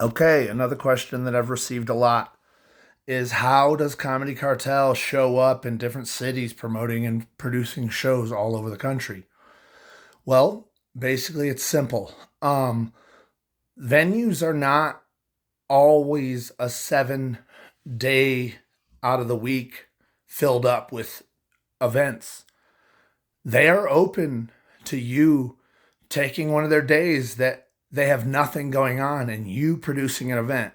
Okay, another question that I've received a lot is how does Comedy Cartel show up in different cities promoting and producing shows all over the country? Well, basically it's simple. Venues are not always a 7 day out of the week filled up with events. They are open to you taking one of their days that they have nothing going on and you producing an event.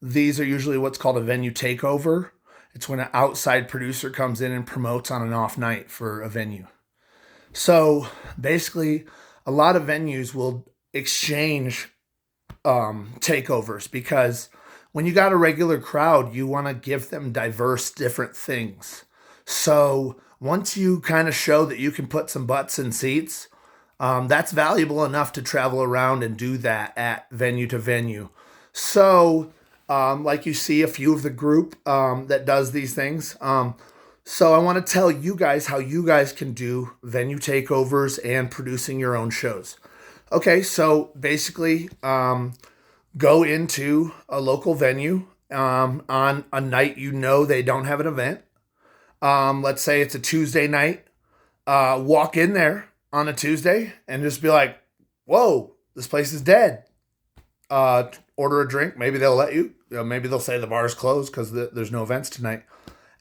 These are usually what's called a venue takeover. It's when an outside producer comes in and promotes on an off night for a venue. So basically, a lot of venues will exchange takeovers because when you got a regular crowd, you want to give them diverse, different things. So once you kind of show that you can put some butts in seats, that's valuable enough to travel around and do that at venue to venue. So, like you see a few of the group that does these things. So I want to tell you guys how you guys can do venue takeovers and producing your own shows. Okay, so basically, go into a local venue on a night you know they don't have an event. Let's say it's a Tuesday night. Walk in there on a Tuesday and just be like, "Whoa, this place is dead." Order a drink. Maybe they'll let you. Maybe they'll say the bar's closed because there's no events tonight.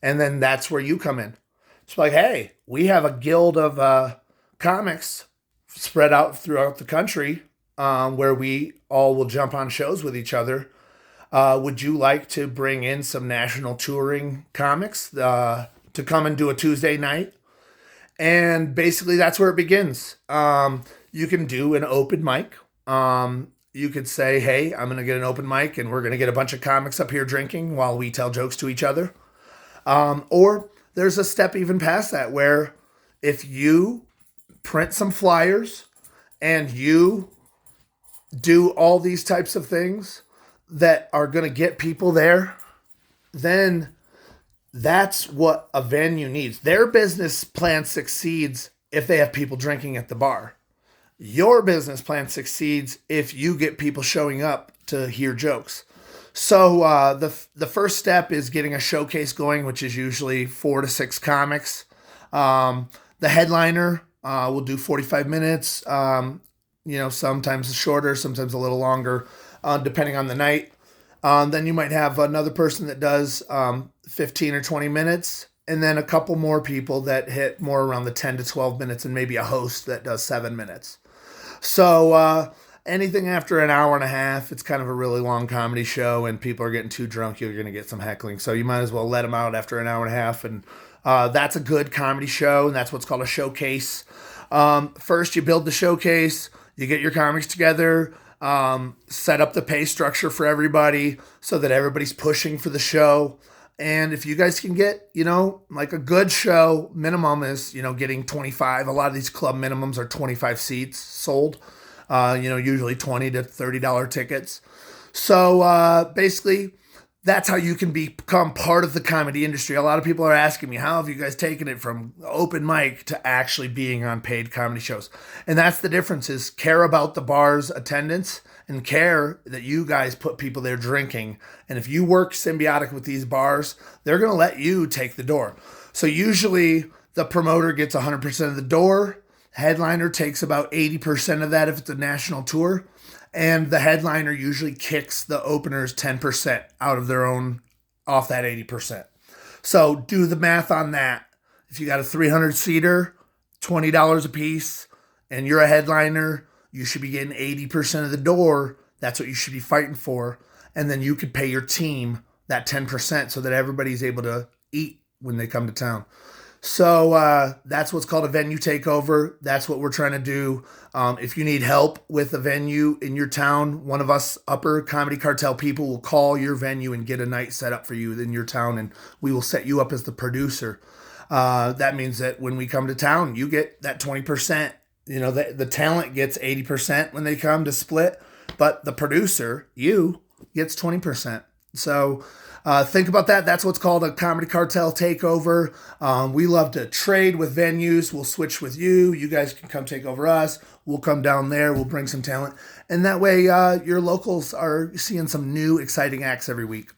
And then that's where you come in. It's like, hey, we have a guild of comics spread out throughout the country where we all will jump on shows with each other. Would you like to bring in some national touring comics to come and do a Tuesday night? And basically, that's where it begins. You can do an open mic. You could say, hey, I'm going to get an open mic and we're going to get a bunch of comics up here drinking while we tell jokes to each other. Or there's a step even past that where if you print some flyers and you do all these types of things that are going to get people there, then that's what a venue needs. Their business plan succeeds if they have people drinking at the bar. Your business plan succeeds if you get people showing up to hear jokes. So the first step is getting a showcase going, which is usually 4 to 6 comics. The headliner will do 45 minutes. Sometimes shorter, sometimes a little longer, depending on the night. Then you might have another person that does 15 or 20 minutes, and then a couple more people that hit more around the 10 to 12 minutes, and maybe a host that does 7 minutes. So anything after an hour and a half, it's kind of a really long comedy show, and people are getting too drunk, you're going to get some heckling. So you might as well let them out after an hour and a half, and that's a good comedy show, and that's what's called a showcase. First, you build the showcase, you get your comics together, set up the pay structure for everybody so that everybody's pushing for the show. And if you guys can get, like a good show, minimum is, getting 25. A lot of these club minimums are 25 seats sold, usually $20 to $30 tickets. So basically, that's how you can become part of the comedy industry. A lot of people are asking me, how have you guys taken it from open mic to actually being on paid comedy shows? And that's the difference is care about the bar's attendance and care that you guys put people there drinking. And if you work symbiotic with these bars, they're going to let you take the door. So usually the promoter gets 100% of the door. Headliner takes about 80% of that if it's a national tour. And the headliner usually kicks the openers 10% out of their own, off that 80%. So do the math on that. If you got a 300 seater, $20 a piece, and you're a headliner, you should be getting 80% of the door. That's what you should be fighting for. And then you could pay your team that 10% so that everybody's able to eat when they come to town. So that's what's called a venue takeover. That's what we're trying to do. If you need help with a venue in your town, one of us upper Comedy Cartel people will call your venue and get a night set up for you in your town, and we will set you up as the producer. That means that when we come to town, you get that 20%. The talent gets 80% when they come to split, but the producer, you, gets 20%. So think about that. That's what's called a Comedy Cartel takeover. We love to trade with venues. We'll switch with you. You guys can come take over us. we'll come down there. We'll bring some talent, and that way your locals are seeing some new exciting acts every week.